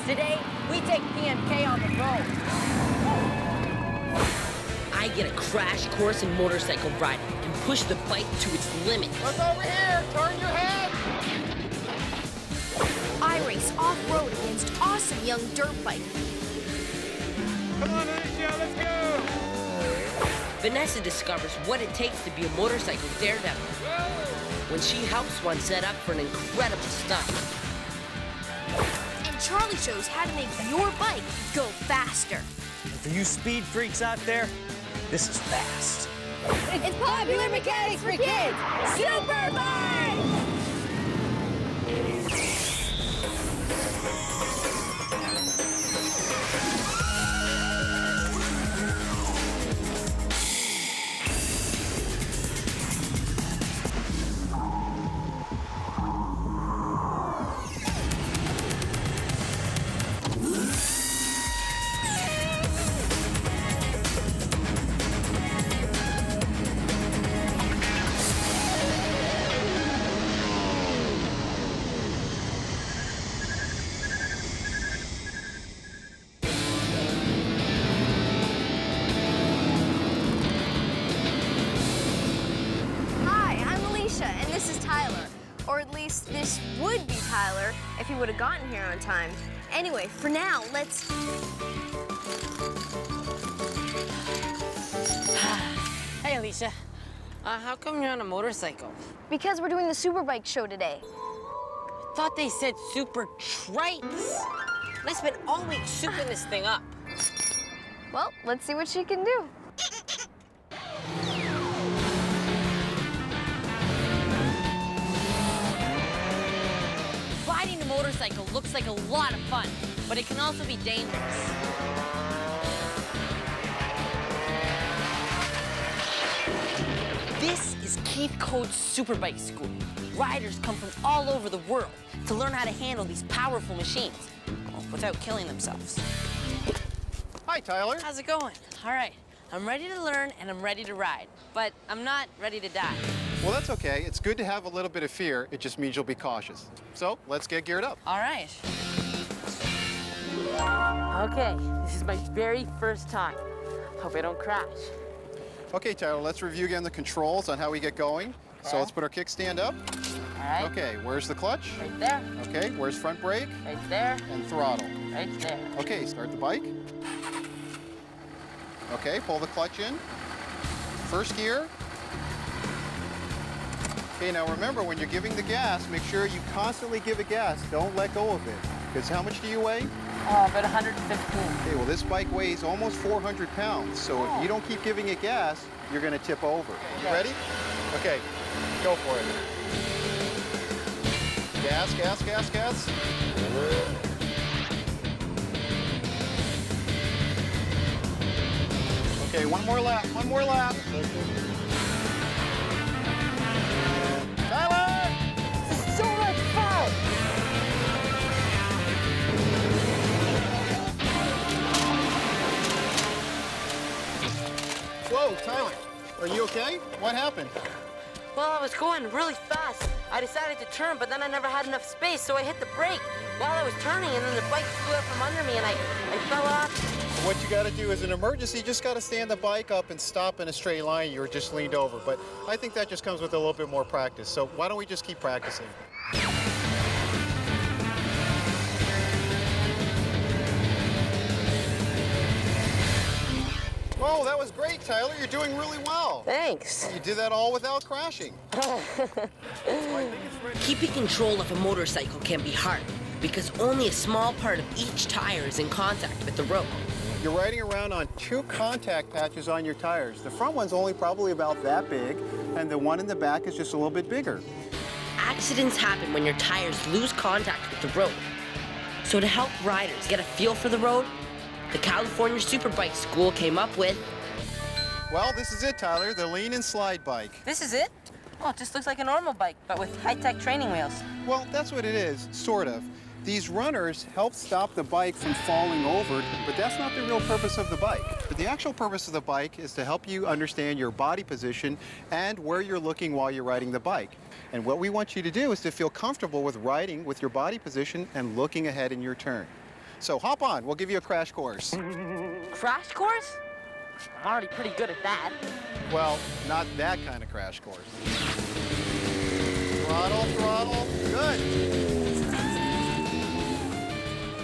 Today, we take PMK on the road. I get a crash course in motorcycle riding and push the bike to its limit. Look over here! Turn your head! I race off-road against awesome young dirt bikers. Come on, Alicia, let's go! Vanessa discovers what it takes to be a motorcycle daredevil when she helps one set up for an incredible stunt. And Charlie shows how to make your bike go faster. And for you speed freaks out there, this is fast. It's popular mechanics for kids, Super Bike! And this is Tyler. Or at least this would be Tyler if he would have gotten here on time. Anyway, for now, let's... Hey, Alicia. How come you're on a motorcycle? Because we're doing the Superbike show today. I thought they said super trikes. I spent all week souping this thing up. Well, let's see what she can do. Riding a motorcycle looks like a lot of fun, but it can also be dangerous. This is Keith Code's Superbike School. Riders come from all over the world to learn how to handle these powerful machines without killing themselves. Hi, Tyler. How's it going? All right, I'm ready to learn and I'm ready to ride, but I'm not ready to die. Well, that's okay. It's good to have a little bit of fear. It just means you'll be cautious. So, let's get geared up. All right. Okay, this is my very first time. Hope I don't crash. Okay, Tyler, let's review again the controls on how we get going. So Okay. let's put our kickstand up. All right. Okay, where's the clutch? Right there, Okay, where's front brake? right there, And throttle. right there. Okay, start the bike. Okay, pull the clutch in. First gear. Okay, now remember, when you're giving the gas, make sure you constantly give it gas. Don't let go of it. Because how much do you weigh? About 115. Okay, well, this bike weighs almost 400 pounds. So if you don't keep giving it gas, you're going to tip over. You ready? Okay, go for it. Gas, gas, gas, gas. Okay, one more lap, one more lap. Tyler! This is so much fun! Whoa, Tyler, are you okay? What happened? Well, I was going really fast. I decided to turn, but then I never had enough space, so I hit the brake while I was turning, and then the bike flew out from under me, and I fell off. What you got to do is an emergency, you just got to stand the bike up and stop in a straight line. You were just leaned over. But I think that just comes with a little bit more practice. So why don't we just keep practicing? Oh, that was great, Tyler. You're doing really well. Thanks. You did that all without crashing. Keeping control of a motorcycle can be hard because only a small part of each tire is in contact with the road. You're riding around on two contact patches on your tires. The front one's only probably about that big, and the one in the back is just a little bit bigger. Accidents happen when your tires lose contact with the road. So to help riders get a feel for the road, the California Superbike School came up with... Well, this is it, Tyler, the lean and slide bike. This is it? Oh, it just looks like a normal bike, but with high-tech training wheels. Well, that's what it is, sort of. These runners help stop the bike from falling over, but that's not the real purpose of the bike. The actual purpose of the bike is to help you understand your body position and where you're looking while you're riding the bike. And what we want you to do is to feel comfortable with riding with your body position and looking ahead in your turn. So hop on, we'll give you a crash course. Crash course? I'm already pretty good at that. Well, not that kind of crash course. Throttle, throttle, good.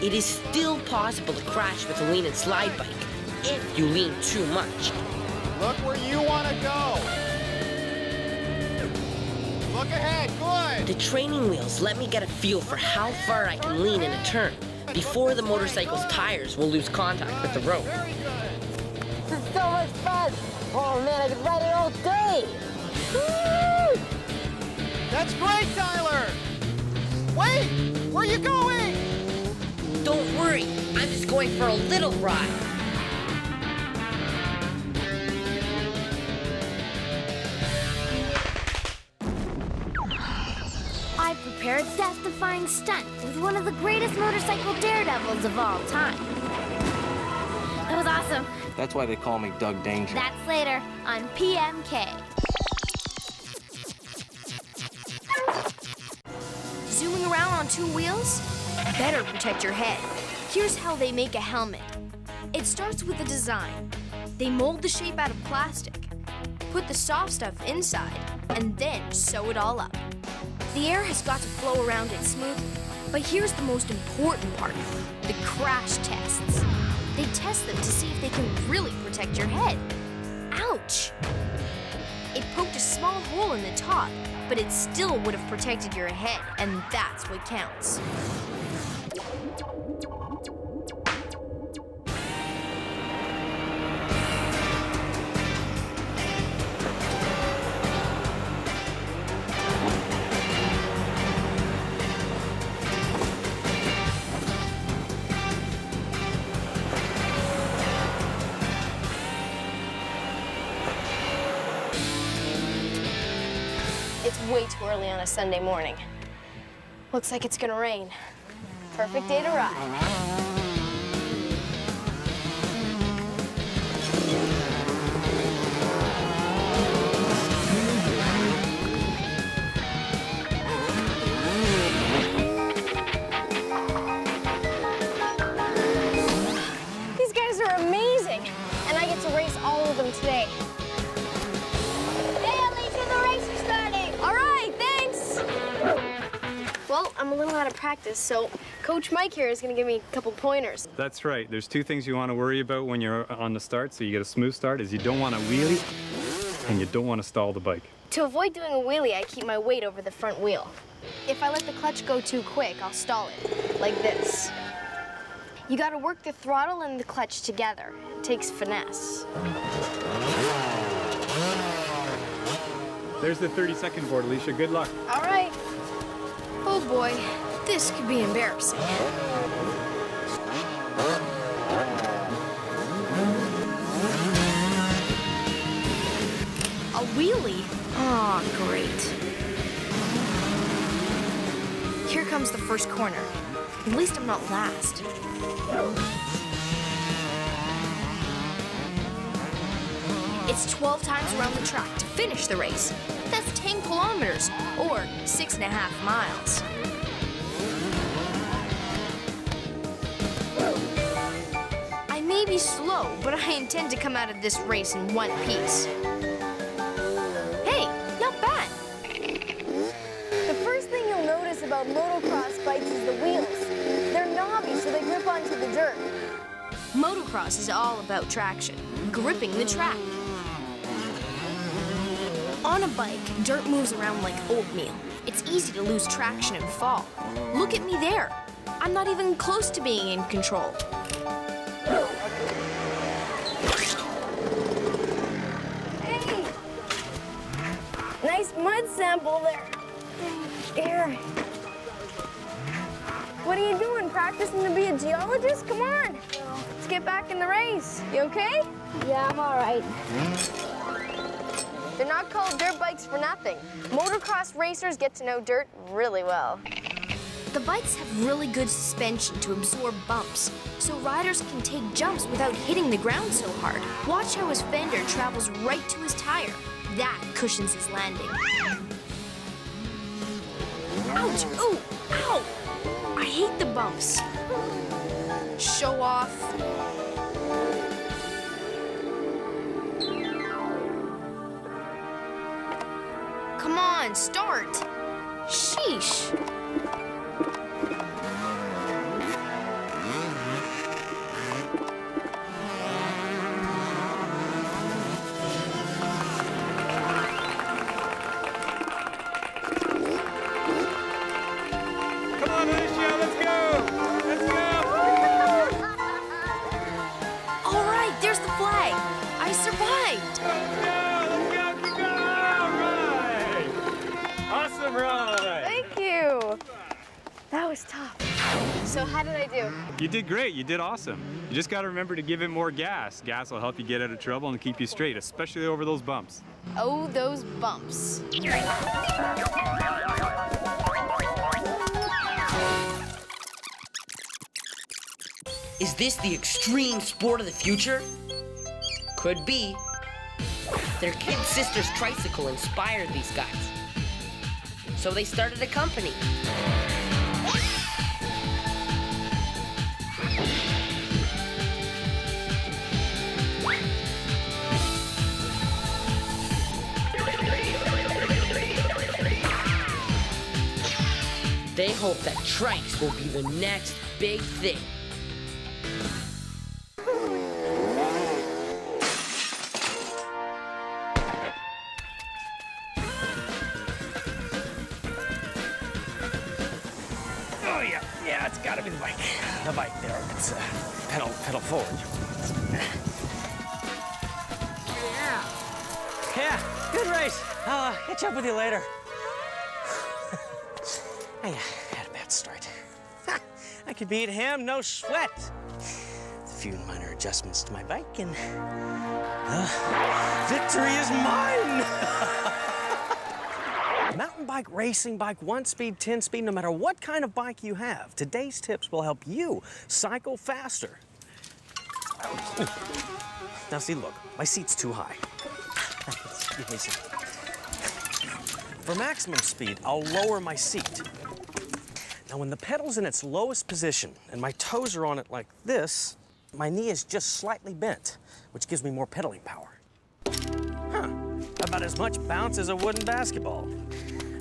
It is still possible to crash with a lean and slide bike if you lean too much. Look where you want to go. Look ahead, good. The training wheels let me get a feel for how far I can lean in a turn before the motorcycle's tires will lose contact with the road. Very good. This is so much fun. Oh man, I could ride it all day. Woo! That's great, Tyler. Wait, where are you going? Don't worry, I'm just going for a little ride. I prepared a death-defying stunt with one of the greatest motorcycle daredevils of all time. It was awesome. That's why they call me Doug Danger. That's later on PMK. Zooming around on two wheels? Better protect your head. Here's how they make a helmet. It starts with a design. They mold the shape out of plastic, put the soft stuff inside, and then sew it all up. The air has got to flow around it smoothly. But here's the most important part, the crash tests. They test them to see if they can really protect your head. Ouch! It poked a small hole in the top, but it still would have protected your head, and that's what counts. It's way too early on a Sunday morning. Looks like it's gonna rain. Perfect day to ride. These guys are amazing, and I get to race all of them today. All right, thanks. Well, I'm a little out of practice, so Coach Mike here is going to give me a couple pointers. That's right. There's two things you want to worry about when you're on the start, so you get a smooth start, is you don't want to wheelie and you don't want to stall the bike. To avoid doing a wheelie, I keep my weight over the front wheel. If I let the clutch go too quick, I'll stall it, like this. You got to work the throttle and the clutch together. It takes finesse. There's the 30-second board, Alicia. Good luck. All right. Oh boy, this could be embarrassing. A wheelie? Oh, great. Here comes the first corner. At least I'm not last. It's 12 times around the track to finish the race. That's 10 kilometers, or 6.5 miles. I may be slow, but I intend to come out of this race in one piece. Hey, not bad. The first thing you'll notice about motocross bikes is the wheels. They're knobby, so they grip onto the dirt. Motocross is all about traction, gripping the track. On a bike, dirt moves around like oatmeal. It's easy to lose traction and fall. Look at me there. I'm not even close to being in control. Hey! Nice mud sample there. Here. What are you doing? Practicing to be a geologist? Come on. Let's get back in the race. You okay? Yeah, I'm all right. They're not called dirt bikes for nothing. Motocross racers get to know dirt really well. The bikes have really good suspension to absorb bumps, so riders can take jumps without hitting the ground so hard. Watch how his fender travels right to his tire. That cushions his landing. Ouch! Ooh! Ow! I hate the bumps. Show off. Come on, start. Sheesh. Come on, Alicia, let's go! Let's go! All right, there's the flag. I survived. Let's go! Keep going! All right! Awesome ride! Thank you. That was tough. So how did I do? You did great. You did awesome. You just got to remember to give it more gas. Gas will help you get out of trouble and keep you straight, especially over those bumps. Oh, those bumps. Is this the extreme sport of the future? Could be. Their kid sister's tricycle inspired these guys. So they started a company. They hope that trikes will be the next big thing. Oh, yeah, it's gotta be the bike. The bike there, it's pedal forward. Yeah, good race. I'll catch up with you later. I had a bad start. I could beat him, no sweat. A few minor adjustments to my bike and victory is mine. Mountain bike racing, bike 1 speed, 10 speed, no matter what kind of bike you have, today's tips will help you cycle faster. Now see, look, my seat's too high. Give me a second. For maximum speed, I'll lower my seat. Now, when the pedal's in its lowest position and my toes are on it like this, my knee is just slightly bent, which gives me more pedaling power. Huh, about as much bounce as a wooden basketball.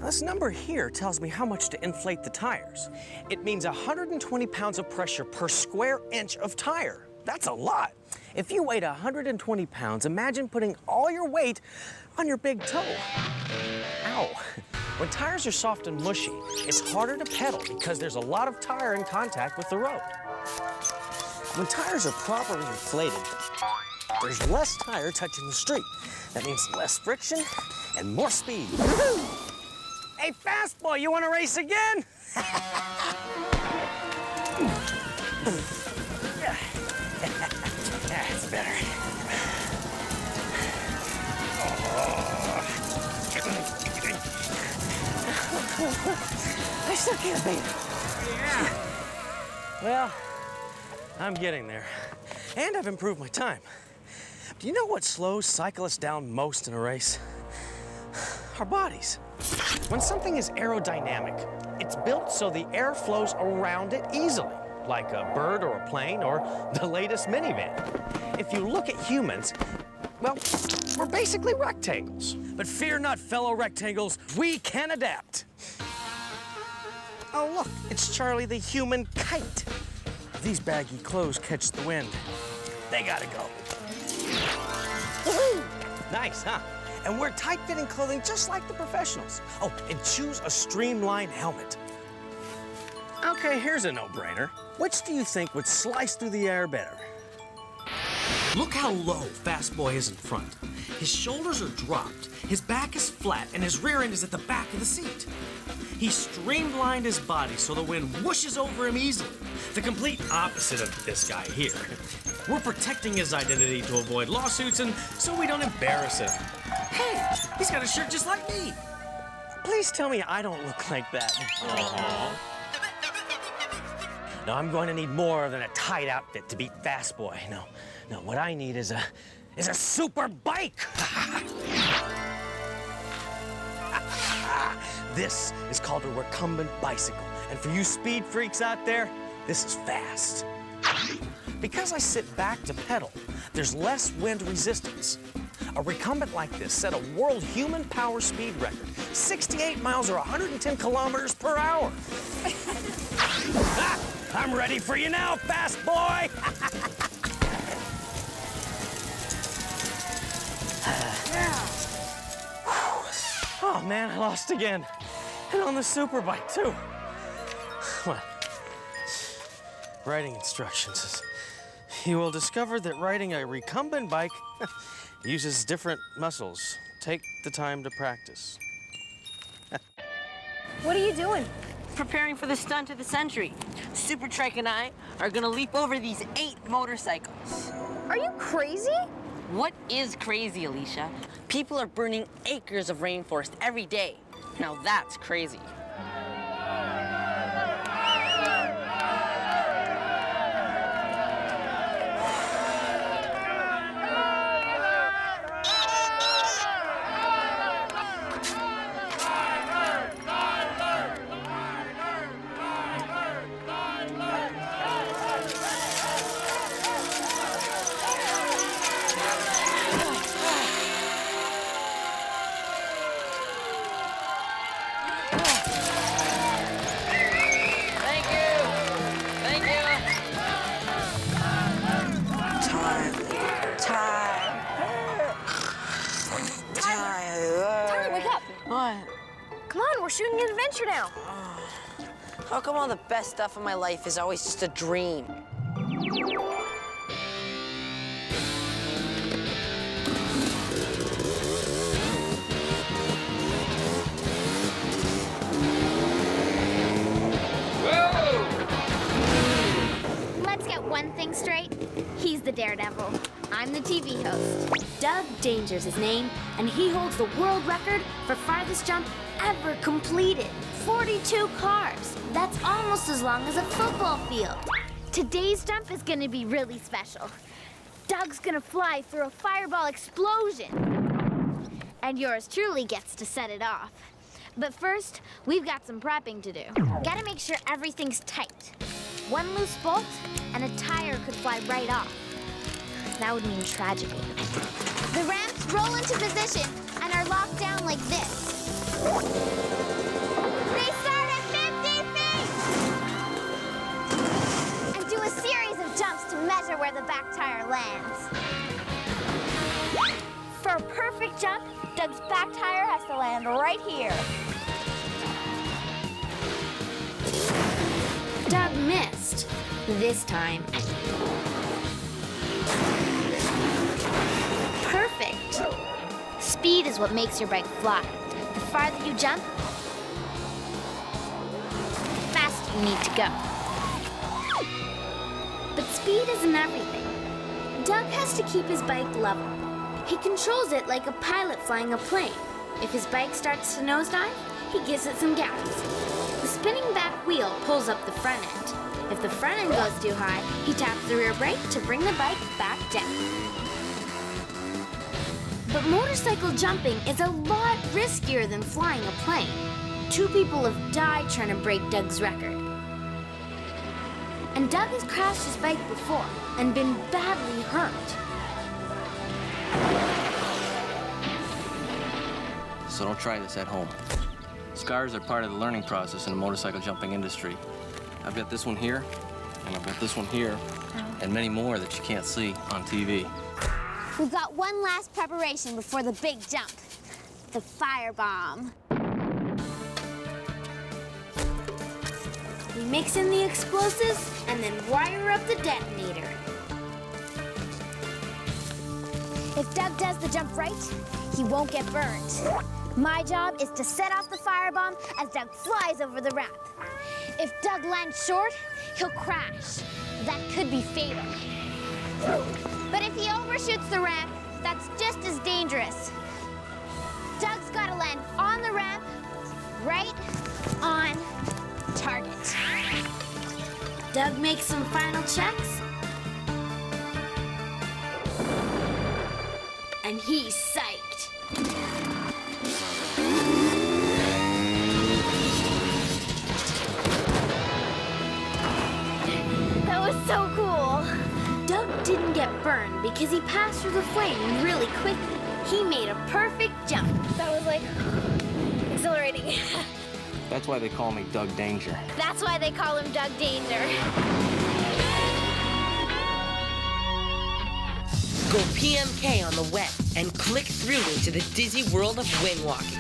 Now, this number here tells me how much to inflate the tires. It means 120 pounds of pressure per square inch of tire. That's a lot. If you weighed 120 pounds, imagine putting all your weight on your big toe. Ow. When tires are soft and mushy, it's harder to pedal because there's a lot of tire in contact with the road. When tires are properly inflated, there's less tire touching the street. That means less friction and more speed. Hey, fast boy, you want to race again? That's better. I still can't beat it. Yeah. Well, I'm getting there. And I've improved my time. Do you know what slows cyclists down most in a race? Our bodies. When something is aerodynamic, it's built so the air flows around it easily, like a bird or a plane or the latest minivan. If you look at humans, well, we're basically rectangles. But fear not, fellow rectangles, we can adapt. Oh, look, it's Charlie the human kite. If these baggy clothes catch the wind, they gotta go. Woohoo! Nice, huh? And wear tight-fitting clothing just like the professionals. Oh, and choose a streamlined helmet. Okay, here's a no-brainer. Which do you think would slice through the air better? Look how low Fast Boy is in front. His shoulders are dropped, his back is flat, and his rear end is at the back of the seat. He streamlined his body so the wind whooshes over him easily. The complete opposite of this guy here. We're protecting his identity to avoid lawsuits and so we don't embarrass him. Hey, he's got a shirt just like me. Please tell me I don't look like that. No, I'm going to need more than a tight outfit to beat Fast Boy. No, what I need is a super bike. This is called a recumbent bicycle. And for you speed freaks out there, this is fast. Because I sit back to pedal, there's less wind resistance. A recumbent like this set a world human power speed record, 68 miles or 110 kilometers per hour. Ah, I'm ready for you now, fast boy. Oh man, I lost again. And on the superbike too. What? Riding instructions. You will discover that riding a recumbent bike uses different muscles. Take the time to practice. What are you doing? Preparing for the stunt of the century. Super Trike and I are gonna leap over these 8 motorcycles. Are you crazy? What is crazy, Alicia? People are burning acres of rainforest every day. Now that's crazy. Come on, we're shooting an adventure now. How come all the best stuff in my life is always just a dream? Let's get one thing straight. He's the daredevil. I'm the TV host. Doug Danger's his name, and he holds the world record for farthest jump ever completed. 42 cars. That's almost as long as a football field. Today's jump is gonna be really special. Doug's gonna fly through a fireball explosion. And yours truly gets to set it off. But first, we've got some prepping to do. Gotta make sure everything's tight. One loose bolt, and a tire could fly right off. That would mean tragedy. The ramps roll into position and are locked down like this. They start at 50 feet! And do a series of jumps to measure where the back tire lands. For a perfect jump, Doug's back tire has to land right here. Doug missed. This time. Perfect. Speed is what makes your bike fly. The farther you jump, the faster you need to go. But speed isn't everything. Doug has to keep his bike level. He controls it like a pilot flying a plane. If his bike starts to nosedive, he gives it some gas. The spinning back wheel pulls up the front end. If the front end goes too high, he taps the rear brake to bring the bike back down. But motorcycle jumping is a lot riskier than flying a plane. 2 people have died trying to break Doug's record. And Doug has crashed his bike before and been badly hurt. So don't try this at home. Scars are part of the learning process in the motorcycle jumping industry. I've got this one here, and I've got this one here, and many more that you can't see on TV. We've got one last preparation before the big jump. The firebomb. We mix in the explosives and then wire up the detonator. If Doug does the jump right, he won't get burned. My job is to set off the firebomb as Doug flies over the ramp. If Doug lands short, he'll crash. That could be fatal. But if he overshoots the ramp, that's just as dangerous. Doug's got to land on the ramp, right on target. Doug makes some final checks. And he's psyched. That was so cool. burn because he passed through the flame really quickly. He made a perfect jump. That was like exhilarating. That's why they call me Doug Danger. That's why they call him Doug Danger. Go PMK on the web and click through into the dizzy world of wing walking.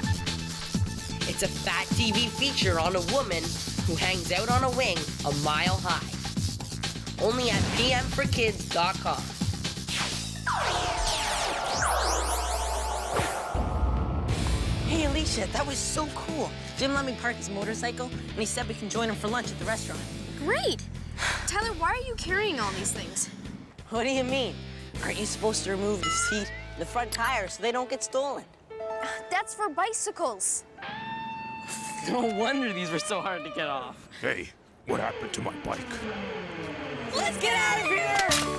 It's a fat TV feature on a woman who hangs out on a wing a mile high. Only at pmforkids.com. Hey, Alicia, that was so cool. Jim let me park his motorcycle, and he said we can join him for lunch at the restaurant. Great! Tyler, why are you carrying all these things? What do you mean? Aren't you supposed to remove the seat and the front tire so they don't get stolen? That's for bicycles. No wonder these were so hard to get off. Hey, what happened to my bike? Let's get out of here!